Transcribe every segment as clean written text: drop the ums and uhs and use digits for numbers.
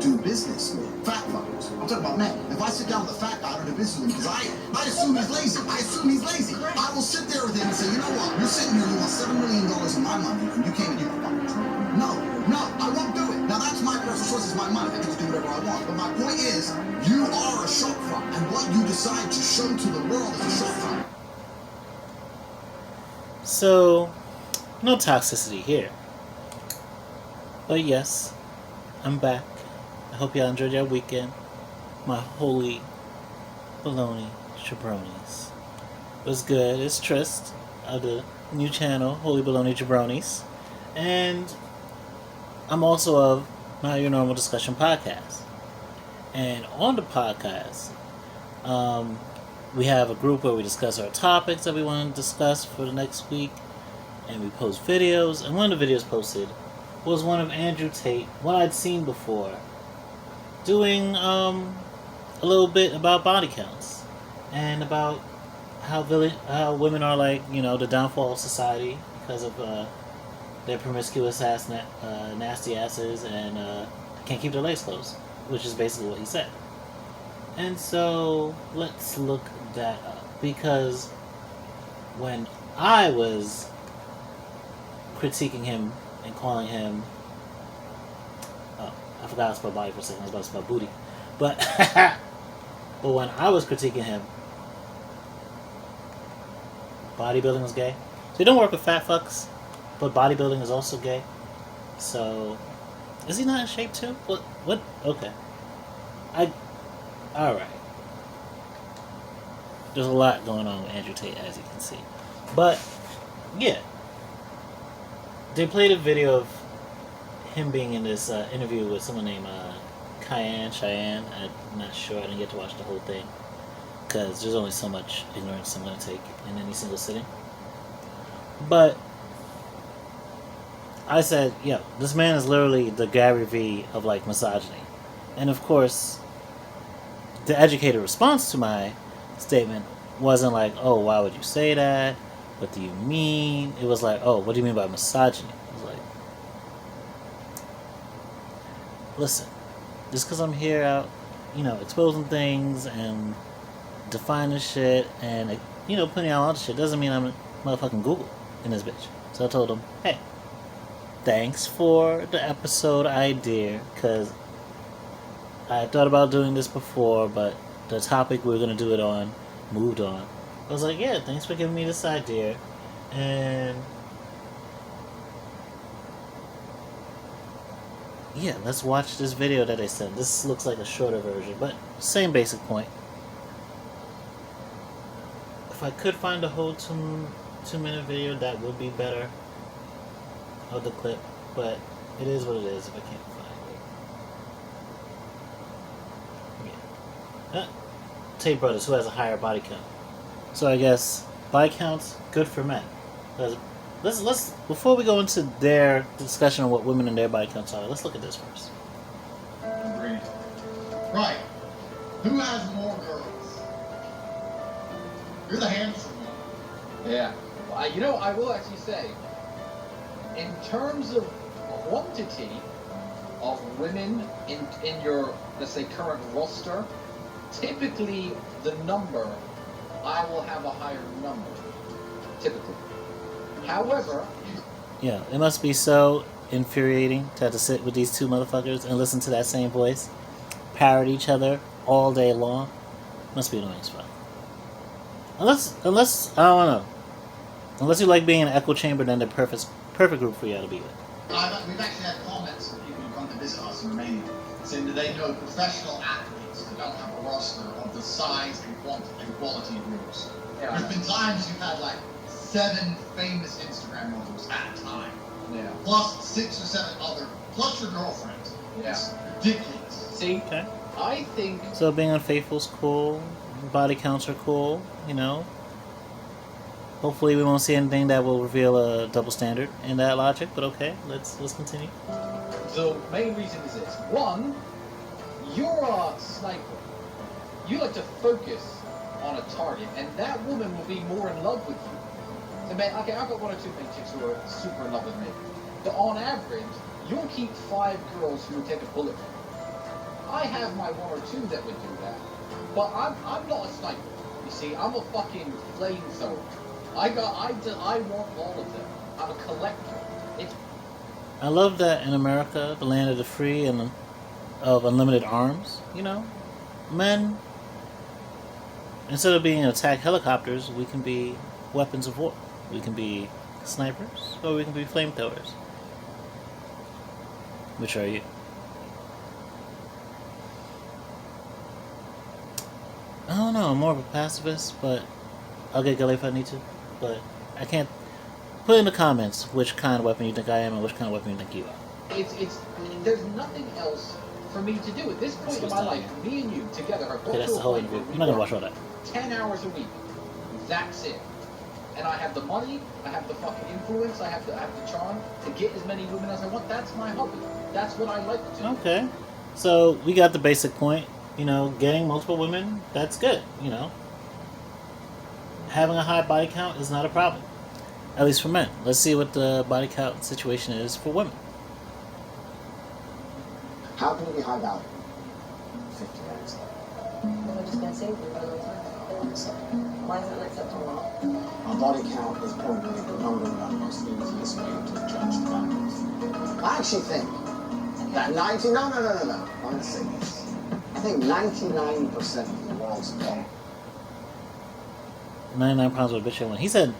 do business with. Fat fuckers. I'm talking about men. If I sit down with a fat guy, I don't do business with him because I assume he's lazy. I will sit there with him and say, you know what? You're sitting here, you want $7 million of my money, and you came and you fucking true. No, I won't do it. Now that's my personal choice, it's my money. I get to do whatever I want. But my point is, you are a shop front, and what you decide to show to the world is a shop front. So, no toxicity here. But yes, I'm back. I hope y'all enjoyed your weekend. My holy baloney jabronis. What's good? It's Trist of the new channel, Holy Baloney Jabronis. And I'm also of Not Your Normal Discussion podcast. And on the podcast, we have a group where we discuss our topics that we want to discuss for the next week. And we post videos. And one of the videos posted was one of Andrew Tate, what I'd seen before, doing a little bit about body counts and about how women are like, you know, the downfall of society because of their promiscuous ass, nasty asses, and can't keep their legs closed, which is basically what he said. And so let's look that up, because when I was critiquing him and calling him, I forgot to spell body for a second. I was about to spell booty, but when I was critiquing him, bodybuilding was gay. So you don't work with fat fucks, but bodybuilding is also gay. So is he not in shape too? What? Okay. All right. There's a lot going on with Andrew Tate, as you can see, but yeah, they played a video of him being in this interview with someone named Cheyenne. I'm not sure. I didn't get to watch the whole thing because there's only so much ignorance I'm going to take in any single sitting. But I said, yo, this man is literally the Gary Vee of like misogyny. And of course, the educated response to my statement wasn't like, oh, why would you say that? What do you mean? It was like, oh, what do you mean by misogyny? I was like, listen, just because I'm here out, you know, exposing things and defining shit and, you know, putting out all the shit doesn't mean I'm a motherfucking Google in this bitch. So I told him, hey, thanks for the episode idea, because I thought about doing this before, but the topic we were going to do it on moved on. I was like, yeah, thanks for giving me this idea. And yeah, let's watch this video that they sent. This looks like a shorter version, but same basic point. If I could find a whole 2-minute video, that would be better of the clip, but it is what it is if I can't find it. Yeah. Tate Brothers, who has a higher body count. So I guess body counts good for men. Let's before we go into their discussion of what women and their body counts are, let's look at this first. Agreed. Right. Who has more girls? You're the handsome one. Yeah. Well, you know, I will actually say, in terms of quantity of women in your, let's say, current roster, typically the number, I will have a higher number. Typically. However... Yeah, it must be so infuriating to have to sit with these two motherfuckers and listen to that same voice parrot each other all day long. Must be annoying as fuck. Unless I don't know. Unless you like being in an echo chamber, then the perfect group for you to be with. We've actually had comments from people who come to visit us in Romania saying that they know professional athletes that don't have a roster of the size and quality of yours. Yeah. There's been times you've had like 7 famous Instagram models at a time. Yeah. Plus 6 or 7 other, plus your girlfriend. Yeah. It's ridiculous. See, Okay. I think... So being unfaithful's cool, body counts are cool, you know. Hopefully we won't see anything that will reveal a double standard in that logic, but okay, let's continue. The main reason is this. One, you're a sniper. You like to focus on a target, and that woman will be more in love with you. So, man, okay, I've got 1 or 2 big chicks who are super in love with me. But on average, you'll keep 5 girls who will take a bullet for you. I have my one or two that would do that, but I'm not a sniper. You see, I'm a fucking flamethrower. I want all of them. I'm a collector. I love that in America, the land of the free and of unlimited arms, you know, men, instead of being attack helicopters, we can be weapons of war. We can be snipers, or we can be flamethrowers. Which are you? I don't know, I'm more of a pacifist, but I'll get gully if I need to. But I can't. Put in the comments which kind of weapon you think I am and which kind of weapon you think you are. There's nothing else for me to do at this point in my life. Me and you together are both. Okay, that's the whole interview. I'm not gonna watch all that. 10 hours a week. That's it. And I have the money, I have the fucking influence, I have the charm to get as many women as I want. That's my hobby. That's what I like to do. Okay. So we got the basic point. You know, getting multiple women, that's good, you know. Having a high body count is not a problem. At least for men. Let's see what the body count situation is for women. How can you be high value? 50 minutes. I'm just going to say why is it unacceptable? A body count is probably the number one most easiest way to judge values. I actually think that no, I'm going to say this. I think 99% of the world's problem. 99 pounds with a bitch one. He said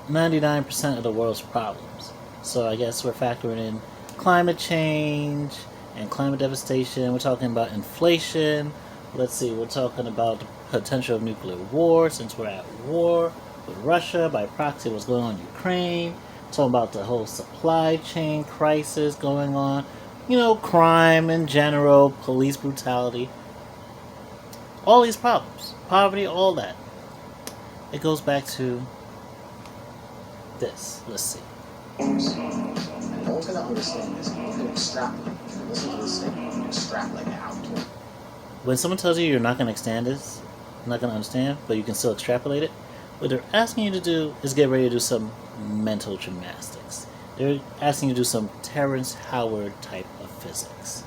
99% of the world's problems. So I guess we're factoring in climate change and climate devastation. We're talking about inflation. Let's see, we're talking about the potential of nuclear war, since we're at war with Russia, by proxy what's going on in Ukraine. Talking about the whole supply chain crisis going on. You know, crime in general, police brutality. All these problems. Poverty, all that. It goes back to this. Let's see. And no one's going to understand this. You can extrapolate. You can listen to this statement and extrapolate it out to it. When someone tells you you're not going to understand this, you're not going to understand, but you can still extrapolate it, what they're asking you to do is get ready to do some mental gymnastics. They're asking you to do some Terrence Howard type of physics.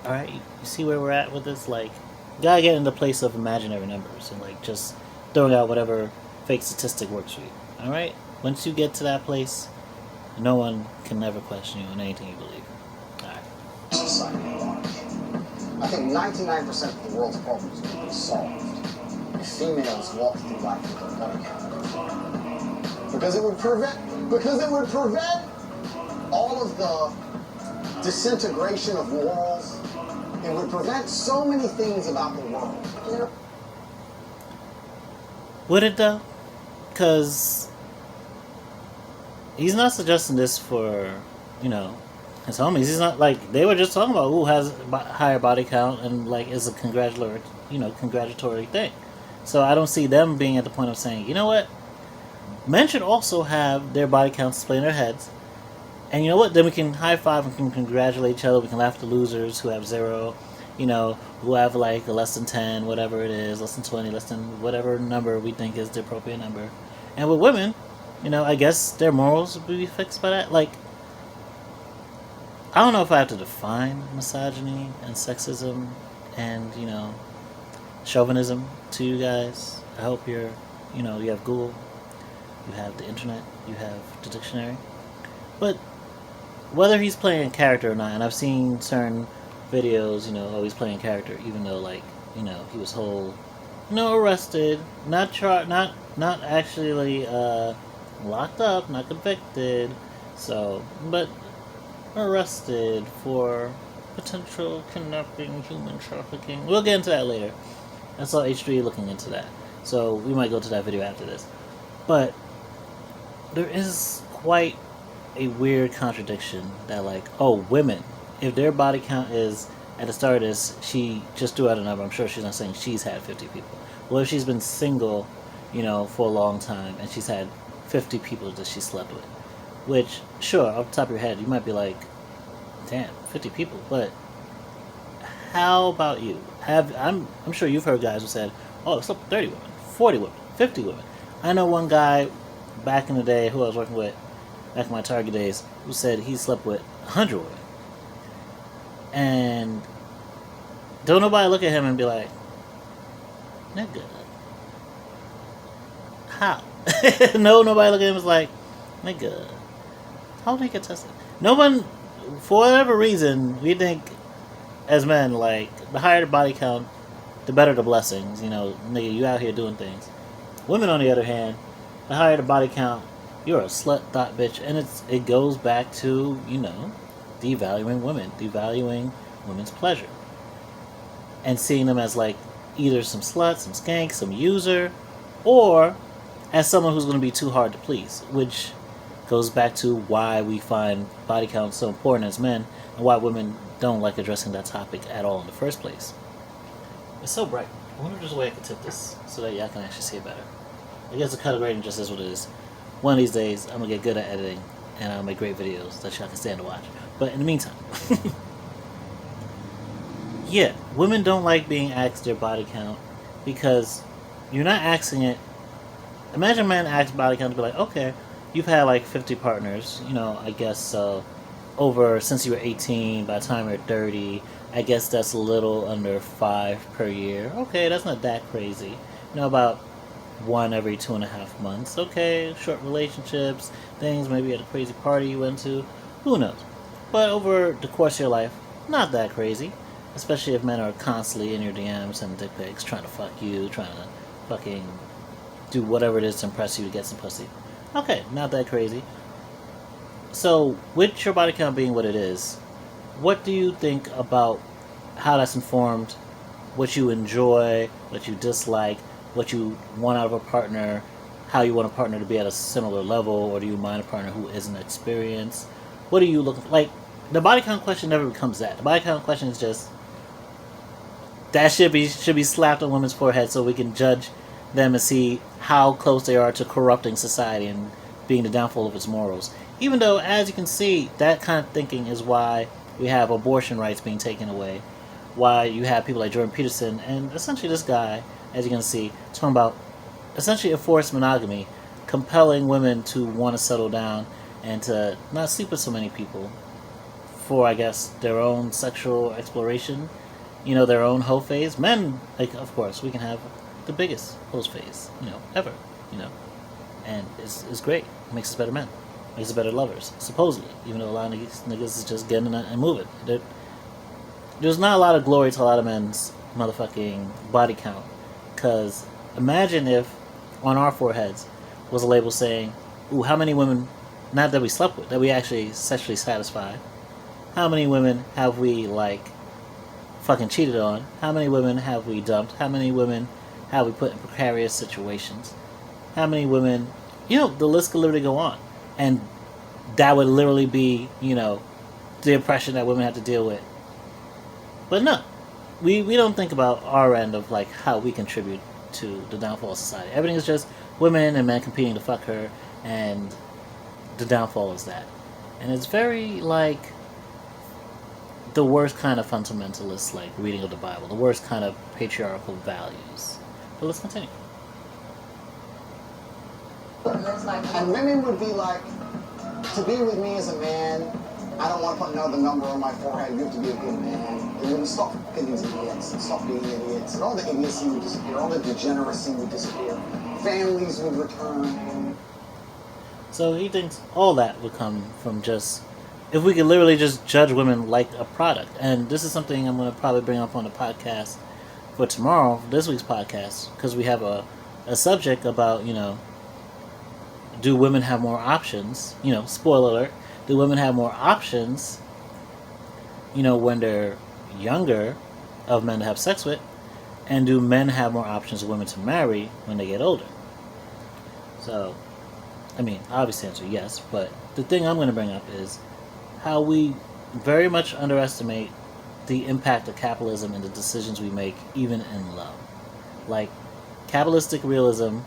Alright, you see where we're at with this? Like, you gotta get in the place of imaginary numbers and like just throwing out whatever fake statistic works for you. Alright? Once you get to that place, no one can ever question you on anything you believe. Alright. Society at large. I think 99% of the world's problems would be solved if females walked through life with their body count. Because it would prevent all of the disintegration of morals. It would prevent so many things about the world. You know? Would it though? Because he's not suggesting this for, you know, his homies. He's not like, they were just talking about who has higher body count and like is a congratulatory thing. So I don't see them being at the point of saying, you know what, men should also have their body counts displayed in their heads. And you know what, then we can high five and can congratulate each other. We can laugh at the losers who have 0, you know, who have like a less than 10, whatever it is, less than 20, less than whatever number we think is the appropriate number. And with women, you know, I guess their morals would be fixed by that. Like, I don't know if I have to define misogyny and sexism and, you know, chauvinism to you guys. I hope you're, you know, you have Google, you have the internet, you have the dictionary. But whether he's playing a character or not, and I've seen certain videos, you know, oh, he's playing a character, even though, like, you know, he was arrested, not actually, locked up, not convicted, so, but arrested for potential kidnapping, human trafficking. We'll get into that later. I saw H3 looking into that, so we might go to that video after this. But there is quite a weird contradiction that, like, oh, women, if their body count is, at the start of this, she just threw out a number, I'm sure she's not saying she's had 50 people. Well, if she's been single, you know, for a long time, and she's had 50 people that she slept with, which, sure, off the top of your head, you might be like, damn, 50 people, but how about you? I'm sure you've heard guys who said, oh, I slept with 30 women, 40 women, 50 women. I know one guy back in the day who I was working with, back in my Target days, who said he slept with 100 women. And don't nobody look at him and be like, nigga, how? No, nobody look at him and is like, nigga, how did he get tested? No one, for whatever reason, we think as men, like, the higher the body count, the better the blessings. You know, nigga, you out here doing things. Women, on the other hand, the higher the body count, you're a slut, thought bitch. And it goes back to, you know, devaluing women, devaluing women's pleasure. And seeing them as, like, either some slut, some skank, some user, or as someone who's going to be too hard to please. Which goes back to why we find body count so important as men, and why women don't like addressing that topic at all in the first place. It's so bright. I wonder if there's a way I can tip this so that y'all can actually see it better. I guess the color grading just is what it is. One of these days, I'm going to get good at editing, and I'll make great videos that y'all can stand to watch. But in the meantime, yeah, women don't like being asked their body count because you're not asking it. Imagine a man asks body count to be like, okay, you've had like 50 partners, you know, I guess over since you were 18, by the time you're 30, I guess that's a little under 5 per year. Okay, that's not that crazy. You know, about 1 every 2.5 months. Okay, short relationships, things, maybe at a crazy party you went to. Who knows? But over the course of your life, not that crazy. Especially if men are constantly in your DMs and dick pics, trying to fuck you, trying to fucking do whatever it is to impress you to get some pussy. Okay, not that crazy. So, with your body count being what it is, what do you think about how that's informed what you enjoy, what you dislike, what you want out of a partner, how you want a partner to be at a similar level, or do you mind a partner who isn't experienced? What are you looking for? Like, the body count question never becomes that. The body count question is just, that should be slapped on women's forehead so we can judge them and see how close they are to corrupting society and being the downfall of its morals. Even though, as you can see, that kind of thinking is why we have abortion rights being taken away, why you have people like Jordan Peterson, and essentially this guy, as you can see, talking about essentially enforced monogamy, compelling women to want to settle down and to not sleep with so many people for, I guess, their own sexual exploration, you know, their own hoe phase. Men, like, of course, we can have the biggest hoe phase, you know, ever, you know, and it's great. It makes us better men, makes us better lovers, supposedly, even though a lot of niggas is just getting in and moving. There's not a lot of glory to a lot of men's motherfucking body count, because imagine if on our foreheads was a label saying, ooh, how many women, not that we slept with, that we actually sexually satisfied, how many women have we, like, fucking cheated on, how many women have we dumped, how many women have we put in precarious situations, how many women, you know, the list could literally go on. And that would literally be, you know, the oppression that women have to deal with. But no, we don't think about our end of, like, how we contribute to the downfall of society. Everything is just women and men competing to fuck her, and the downfall is that. And it's very, like, the worst kind of fundamentalist, like, reading of the Bible, the worst kind of patriarchal values. But let's continue. And women would be like, to be with me as a man, I don't want to put another number on my forehead. You have to be a good man. And then stop fucking these idiots and stop being idiots. And all the idiocy would disappear. All the degeneracy would disappear. Families would return. So he thinks all that would come from just, if we could literally just judge women like a product. And this is something I'm going to probably bring up on the podcast for tomorrow, this week's podcast, because we have a subject about, you know, do women have more options? You know, spoiler alert. Do women have more options, you know, when they're younger of men to have sex with? And do men have more options of women to marry when they get older? So, I mean, obviously answer yes, but the thing I'm going to bring up is how we very much underestimate the impact of capitalism in the decisions we make, even in love. Like, capitalistic realism,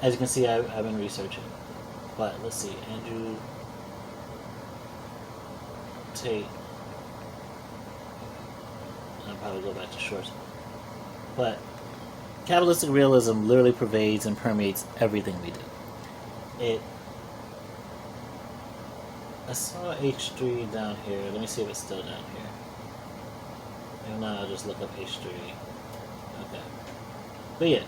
as you can see, I've been researching. But let's see, Andrew Tate. I'll probably go back to shorts. But capitalistic realism literally pervades and permeates everything we do. I saw H3 down here. Let me see if it's still down here. If not, I'll just look up H3. Okay. But yeah.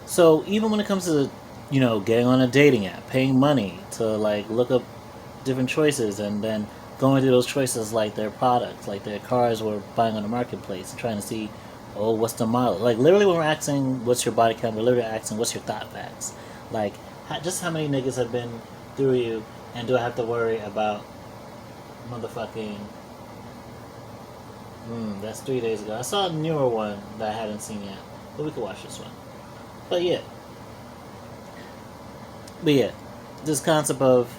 So even when it comes to, getting on a dating app, paying money to like look up different choices and then going through those choices like their products, like their cars we're buying on the marketplace and trying to see, oh, what's the model? Like literally when we're asking what's your body count, we're literally asking what's your thought facts. Like just how many niggas have been through you, and do I have to worry about motherfucking... that's 3 days ago. I saw a newer one that I hadn't seen yet, but we could watch this one. But yeah, this concept of,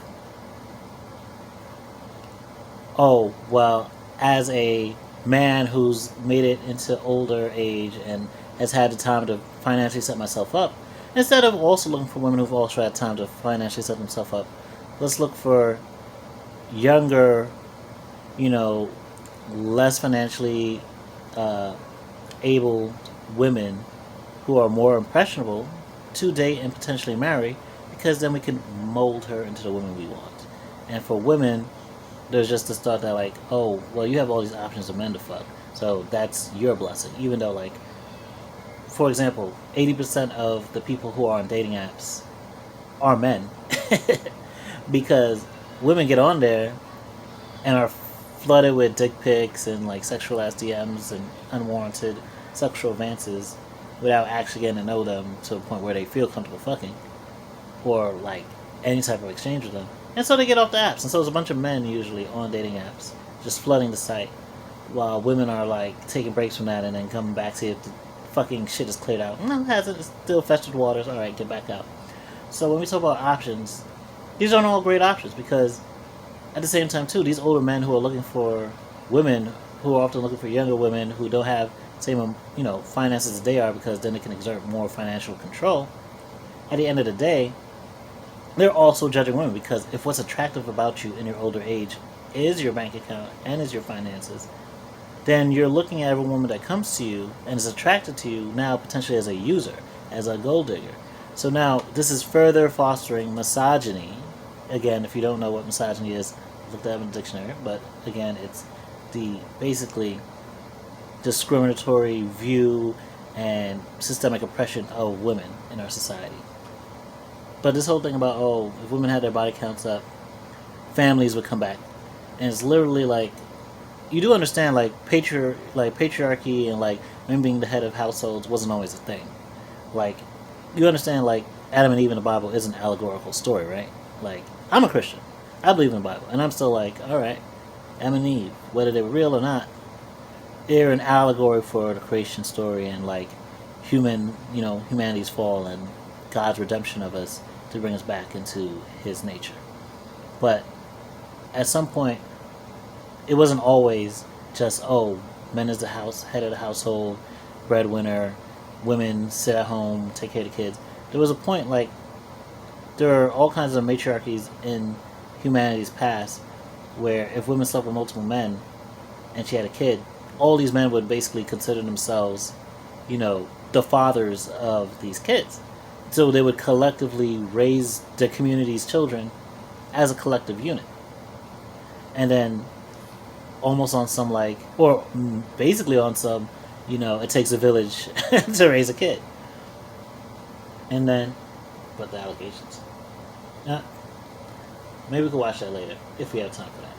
oh, well, as a man who's made it into older age and has had the time to financially set myself up, instead of also looking for women who've also had time to financially set themselves up, let's look for younger, less financially able women who are more impressionable to date and potentially marry, because then we can mold her into the woman we want. And for women, there's just this thought that like, oh, well, you have all these options of men to fuck, so that's your blessing. Even though, like, for example, 80% of the people who are on dating apps are men. Because women get on there and are flooded with dick pics and like sexual ass DMs and unwarranted sexual advances without actually getting to know them to a point where they feel comfortable fucking or like any type of exchange with them. And so they get off the apps. And so there's a bunch of men usually on dating apps just flooding the site while women are like taking breaks from that and then coming back to see if the fucking shit is cleared out. No, it hasn't. It's still fetched waters. Alright, get back out. So when we talk about options, these aren't all great options, because at the same time too, these older men who are looking for women who are often looking for younger women who don't have the same finances as they are, because then they can exert more financial control. At the end of the day, they're also judging women, because if what's attractive about you in your older age is your bank account and is your finances, then you're looking at every woman that comes to you and is attracted to you now potentially as a user, as a gold digger. So now this is further fostering misogyny. Again, if you don't know what misogyny is, look that up in the dictionary. But again, it's the basically discriminatory view and systemic oppression of women in our society. But this whole thing about, oh, if women had their body counts up, families would come back. And it's literally like, you do understand like patriarchy and like women being the head of households wasn't always a thing. Like, you understand like Adam and Eve in the Bible is an allegorical story, right? Like, I'm a Christian. I believe in the Bible. And I'm still like, alright, Adam and Eve, whether they were real or not, they're an allegory for the creation story and like humanity's fall and God's redemption of us to bring us back into his nature. But at some point, it wasn't always just, oh, men is the head of the household, breadwinner, women sit at home, take care of the kids. There was a point, like, there are all kinds of matriarchies in humanity's past where if women slept with multiple men and she had a kid, all these men would basically consider themselves, the fathers of these kids. So they would collectively raise the community's children as a collective unit. And then almost on some basically on some, it takes a village to raise a kid. And then, but the allegations. Maybe we could watch that later, if we have time for that.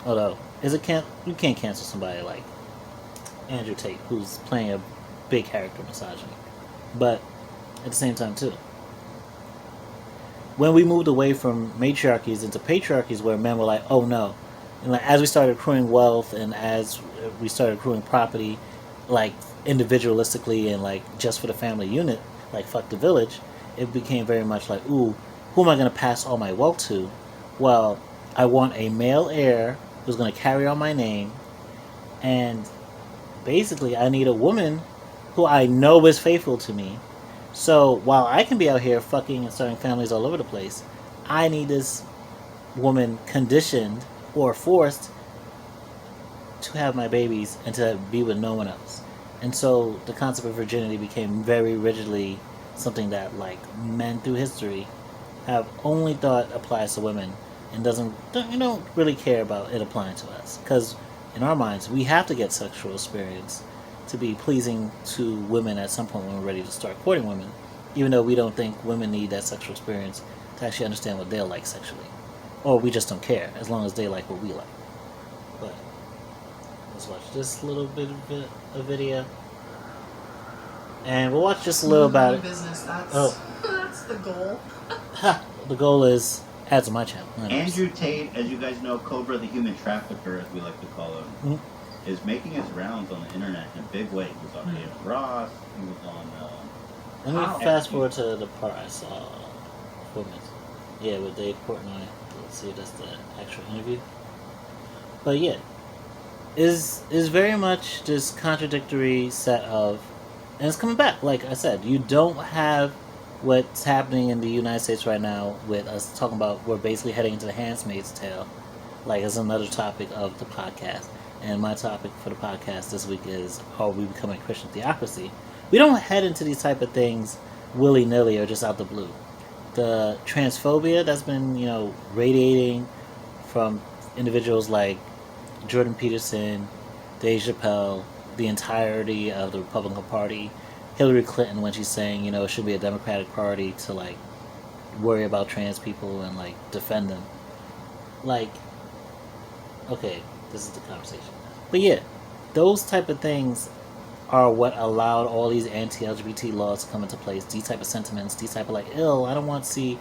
Although, you can't cancel somebody like Andrew Tate, who's playing a big character misogyny. But, at the same time too, when we moved away from matriarchies into patriarchies where men were like, oh no, and like as we started accruing wealth and as we started accruing property, like individualistically and like just for the family unit, like fuck the village, it became very much like, ooh, who am I going to pass all my wealth to? Well, I want a male heir who's going to carry on my name, and basically I need a woman who I know is faithful to me. So while I can be out here fucking and starting families all over the place, I need this woman conditioned or forced to have my babies and to be with no one else. And so the concept of virginity became very rigidly something that like men through history have only thought applies to women and don't really care about it applying to us. Because in our minds, we have to get sexual experience to be pleasing to women at some point when we're ready to start courting women, even though we don't think women need that sexual experience to actually understand what they'll like sexually. Or we just don't care, as long as they like what we like. But let's watch this little bit of a video. And we'll watch just a little about it. Business, that's, Oh. that's the goal. Ha! The goal is add to my channel. Andrew Tate, as you guys know, Cobra, the human trafficker, as we like to call him, is making his rounds on the internet in a big way. He was on Dave Ross. He was on. Let me fast forward to the part I saw 4 minutes. Yeah, with Dave Courtney. Let's see if that's the actual interview. But yeah, is very much this contradictory set of, and it's coming back. Like I said, you don't have what's happening in the United States right now with us talking about we're basically heading into the Handmaid's Tale. Like, it's another topic of the podcast. And my topic for the podcast this week is, are we becoming Christian theocracy? We don't head into these type of things willy-nilly or just out the blue. The transphobia that's been, radiating from individuals like Jordan Peterson, Dave Chappelle, the entirety of the Republican Party, Hillary Clinton when she's saying, it should be a Democratic Party to, worry about trans people and, defend them. Okay, this is the conversation. But yeah, those type of things are what allowed all these anti-LGBT laws to come into place. These type of sentiments, these type of I don't want to see,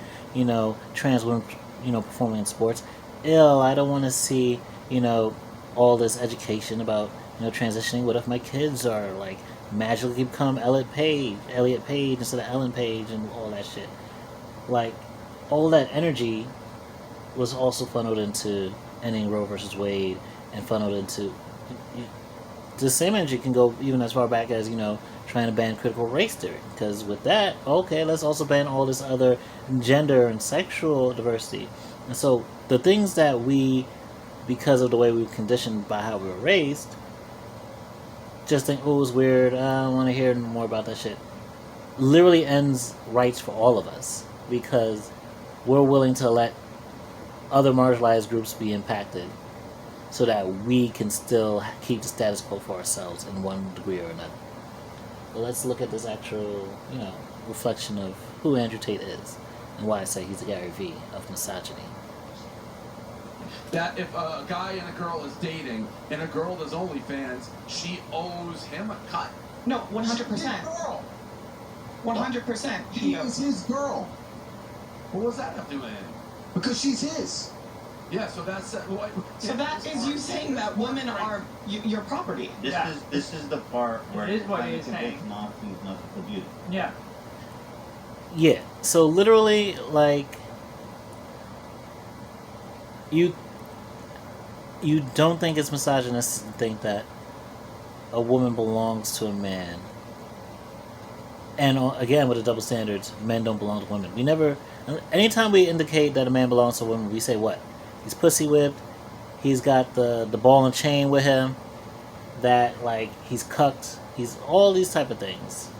trans women, performing in sports. I don't want to see, all this education about, transitioning. What if my kids are, magically become Elliot Page instead of Ellen Page and all that shit. All that energy was also funneled into ending Roe versus Wade and funneled into... The same energy can go even as far back as, trying to ban critical race theory. Because with that, okay, let's also ban all this other gender and sexual diversity. And so the things that we, because of the way we were conditioned by how we were raised, just think, oh, it's weird, I don't want to hear more about that shit, literally ends rights for all of us. Because we're willing to let other marginalized groups be impacted so that we can still keep the status quo for ourselves in one degree or another. But let's look at this actual, reflection of who Andrew Tate is and why I say he's a Gary Vee of misogyny. That if a guy and a girl is dating and a girl does OnlyFans, she owes him a cut. No, 100%. His girl. 100%. He is his girl. What was that have to do with anything? Because she's his. Yeah, so that's what. So that is you saying that women are your property. This is the part where It is what trying he is to convince saying. Nazis not to forget it. Yeah. Yeah, so literally, you don't think it's misogynist to think that a woman belongs to a man. And again, with the double standards, men don't belong to women. We never, anytime we indicate that a man belongs to a woman, we say what? He's pussy whipped, he's got the ball and chain with him, that he's cucked, he's all these type of things.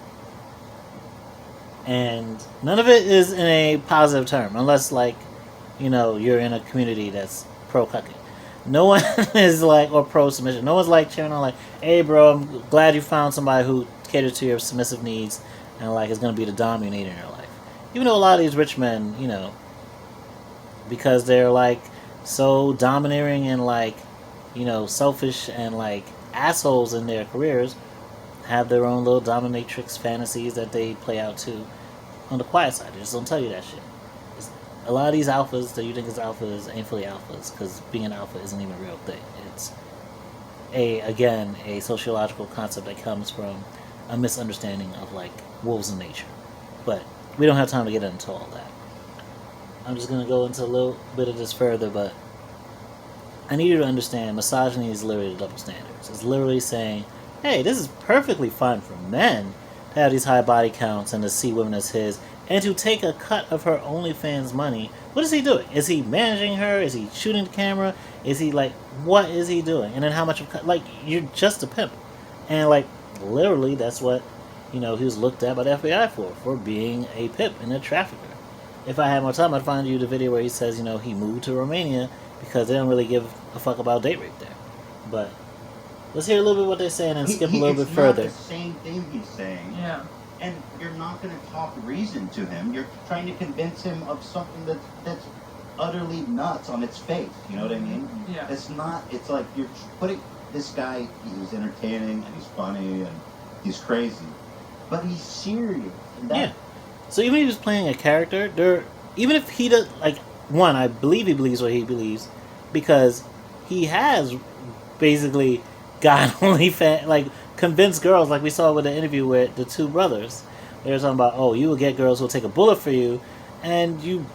And none of it is in a positive term, unless you're in a community that's pro-cucking. No one is or pro-submission. No one's cheering on hey bro, I'm glad you found somebody who caters to your submissive needs and is going to be the dominator in your life. Even though a lot of these rich men, because they're so domineering and selfish and assholes in their careers, have their own little dominatrix fantasies that they play out too on the quiet side. They just don't tell you that shit. A lot of these alphas that you think is alphas ain't fully alphas, because being an alpha isn't even a real thing. It's a sociological concept that comes from a misunderstanding of wolves in nature. But we don't have time to get into all that. I'm just going to go into a little bit of this further, but I need you to understand misogyny is literally the double standards. It's literally saying, hey, this is perfectly fine for men to have these high body counts and to see women as his, and to take a cut of her OnlyFans money. What is he doing? Is he managing her? Is he shooting the camera? Is he what is he doing? And then how much of cut? You're just a pimp. And literally that's what, he was looked at by the FBI for being a pimp and a trafficker. If I had more time, I'd find you the video where he says, he moved to Romania because they don't really give a fuck about date rape there. But Let's hear a little bit what they're saying and skip a little bit it's further. Not the same thing he's saying. Yeah. And you're not going to talk reason to him. You're trying to convince him of something that's utterly nuts on its face. You know what I mean? Yeah. It's not. It's like you're putting this guy. He's entertaining and he's funny and he's crazy, but he's serious. And that, Yeah. So even if he was playing a character, even if he does, like, one, I believe he believes what he believes, because he has basically got OnlyFans, like, convinced girls, like we saw with the interview with the two brothers. They were talking about, oh, you will get girls who will take a bullet for you, and you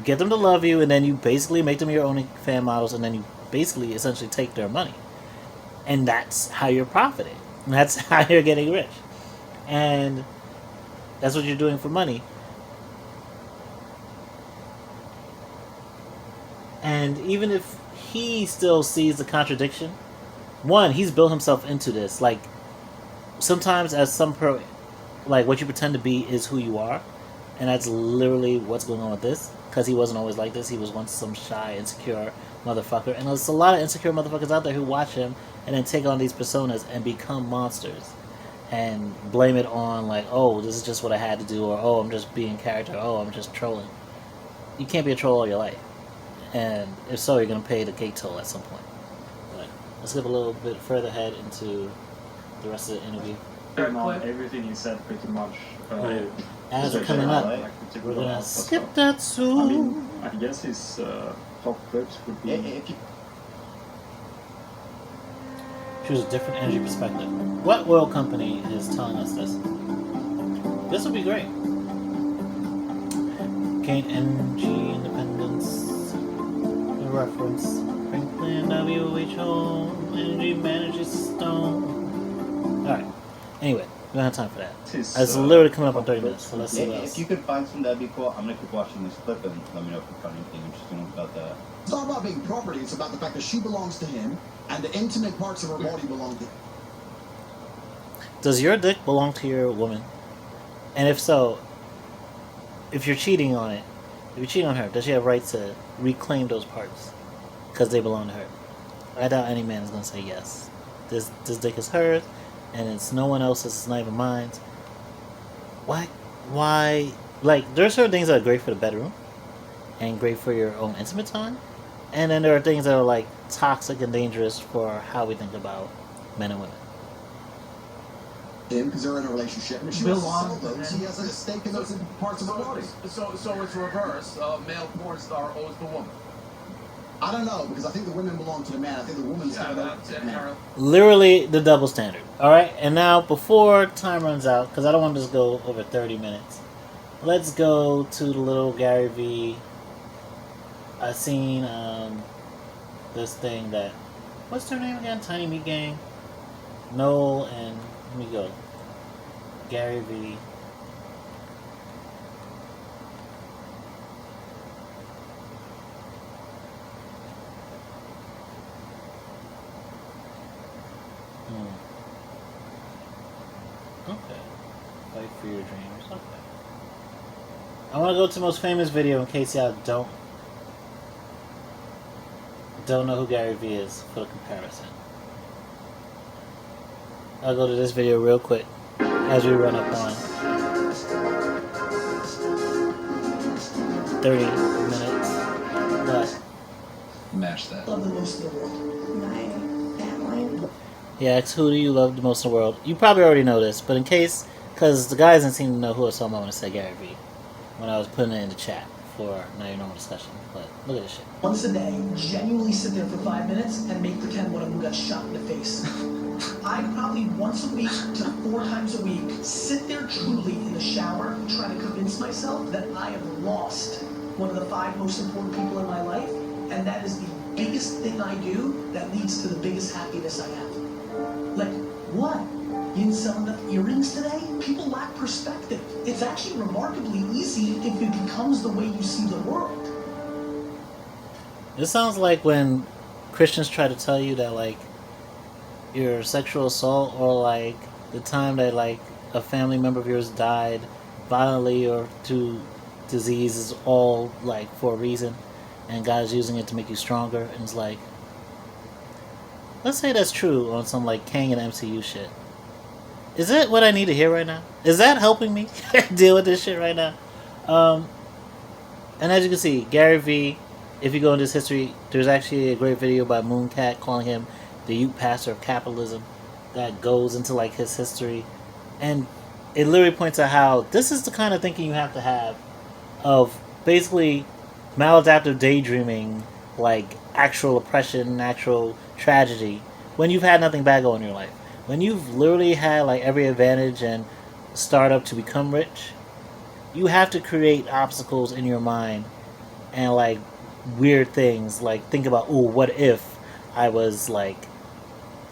get them to love you, and then you basically make them your OnlyFans models, and then you basically essentially take their money. And that's how you're profiting. And that's how you're getting rich. And that's what you're doing for money. And even if he still sees the contradiction, one, he's built himself into this. Like, sometimes as like, what you pretend to be is who you are. And that's literally what's going on with this. Because he wasn't always like this. He was once some shy, insecure motherfucker. And there's a lot of insecure motherfuckers out there who watch him and then take on these personas and become monsters. And blame it on, like, oh, this is just what I had to do. Or, oh, I'm just being character. Oh, I'm just trolling. You can't be a troll all your life. And if so, you're going to pay the gate toll at some point. But let's get a little bit further ahead into the rest of the interview. Everything he said pretty much. As we're coming up, we're going to skip that soon. I mean, I guess his top clips would be. if you, choose a different energy perspective. What oil company is telling us this? This would be great. Gain energy independence. Reference. Franklin WHO Energy Management System. Alright. Anyway, we don't have time for that. It's literally coming up on 30 minutes, so let's see what else. if you could find some, that'd be cool. I'm gonna keep watching this clip and let me know if you find anything interesting about that. It's not about being property, it's about the fact that she belongs to him and the intimate parts of her body belong to him. Does your dick belong to your woman? And if so, if you're cheating on it, if you're cheating on her, does she have right to reclaim those parts? Because they belong to her. I doubt any man is going to say yes. This dick is hers, and it's no one else's, it's not even mine. Why? Like, there are certain things that are great for the bedroom, and great for your own intimate time. And then there are things that are, like, toxic and dangerous for how we think about men and women. Him, because they're in a relationship, and if she wants to sell those, he has a stake in those parts of her body. So it's reverse. Male porn star owes the woman. I don't know, because I think the women belong to the man. I think the woman's Yeah, got that's to inherent. Literally the double standard. Alright, and now before time runs out, because I don't want to just go over 30 minutes, let's go to the little Gary Vee. I seen this thing that, what's their name again? Tiny Meat Gang? Noel and, let me go, Gary Vee. Okay. Fight for your dreams. Okay. I want to go to the most famous video in case y'all don't know who Gary Vee is for the comparison. I'll go to this video real quick as we run up on 30 minutes. But Mash that. Love the most in the world. My family. he asks, who do you love the most in the world? You probably already know this, but in case, because the guys didn't seem to know who or something, I want to say Gary Vee when I was putting it in the chat for Now You Know discussion. But look at this shit. Once a day, genuinely sit there for 5 minutes and make pretend one of them got shot in the face. I probably once a week to 4 times a week sit there truly in the shower and try to convince myself that I have lost one of the 5 most important people in my life, and that is the biggest thing I do that leads to the biggest happiness I have. Like, what? You didn't sell enough earrings today? People lack perspective. It's actually remarkably easy if it becomes the way you see the world. This sounds like when Christians try to tell you that, like, your sexual assault or, like, the time that, like, a family member of yours died violently or through disease is all, like, for a reason, and God is using it to make you stronger. And it's like, let's say that's true on some like Kang and MCU shit. Is that what I need to hear right now? Is that helping me deal with this shit right now? And as you can see, Gary Vee, if you go into his history, there's actually a great video by Munecat calling him the youth pastor of capitalism that goes into like his history, and it literally points out how this is the kind of thinking you have to have of basically maladaptive daydreaming, like actual oppression, actual tragedy, when you've had nothing bad go in your life. When you've literally had like every advantage and startup to become rich, you have to create obstacles in your mind and like weird things. Like think about, oh, what if I was like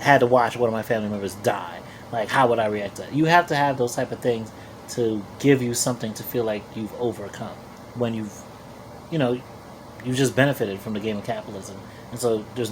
had to watch one of my family members die? Like how would I react to that? You have to have those type of things to give you something to feel like you've overcome when you've just benefited from the game of capitalism. And so there's